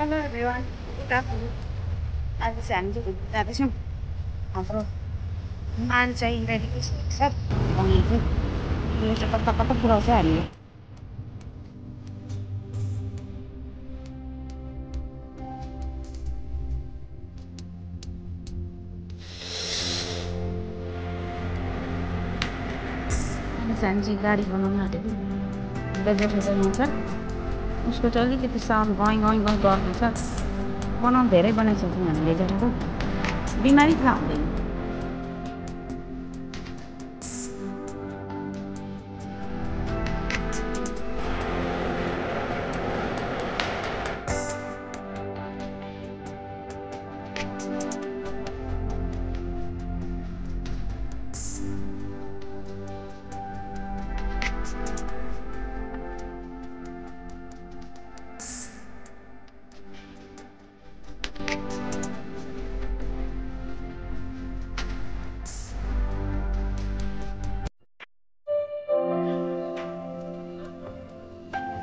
Hello everyone, good afternoon. आज चाहिँ हामी चाहिँ घुम्न जाँदैछौँ। हाम्रो मान चाहिँ रेडी छ अनि चाहिँ कता कता पुऱ्याउँछ हामीले। हामी चाहिँ गाडी बनाउन आँटेको बेजाउनुहुन्छ उसको चाहिँ अलिकति साउन्ड गइङ गइङ गइङ गर्दैछ। बनाउनु धेरै बनाइसक्छौँ हामीले जस्तो बिमारी थाहा हुँदैन।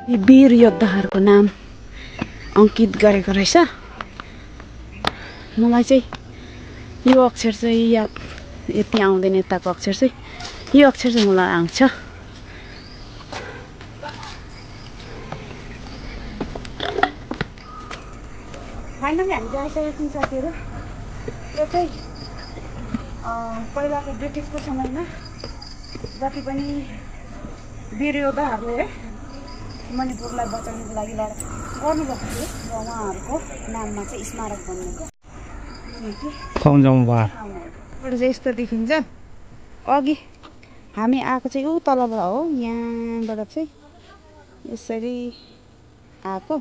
यी वीर योद्धाहरूको नाम अङ्कित गरेको रहेछ। मलाई चाहिँ यो अक्षर चाहिँ यति आउँदैन, यताको अक्षर चाहिँ यो अक्षर चाहिँ मलाई आउँछ। फाइनली हामी गइसकेका छौँ साथीहरू। यो चाहिँ पहिलाको ब्रिटिसको समयमा जति पनि वीर योद्धाहरूले मणिपुरलाई बचाउनको लागि लडाइँ गर्नुभएको थियो र उहाँहरूको नाममा चाहिँ स्मारक बनिएको चाहिँ यस्तो देखिन्छ। अघि हामी आएको चाहिँ ऊ तलबाट हो, यहाँबाट चाहिँ यसरी आएको।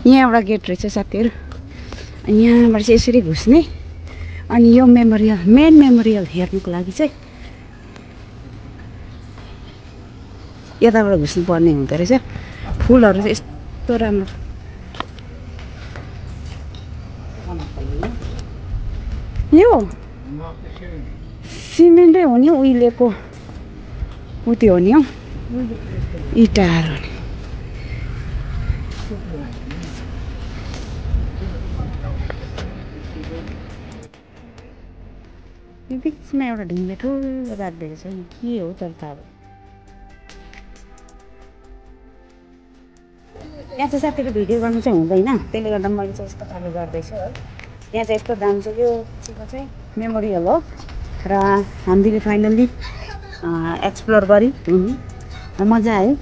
यहाँ एउटा गेट रहेछ साथीहरू। यहाँबाट चाहिँ यसरी घुस्ने अनि यो मेमोरियल मेन मेमोरियल हेर्नुको लागि चाहिँ यताबाट घुस्नु पर्ने हुँदो रहेछ। फुलहरू चाहिँ यस्तो राम्रो। यो सिमेन्टै हो नि, उहिलेको उत्यो हो नि हौ, इँटाहरू नि। बिचमा एउटा ढुङ्गे ठुलो राखिदिएको छ नि, के हो तर थाहा भयो। यहाँ चाहिँ साथीको भिडियो गर्नु चाहिँ हुँदैन, त्यसले गर्दा मैले चाहिँ यस्तो खाले गर्दैछु है। यहाँ चाहिँ यस्तो दाम चाहिँ यो चाहिँ मेमोरियल हो र हामीले फाइनल्ली एक्सप्लोर गऱ्यौँ, मजा आयो।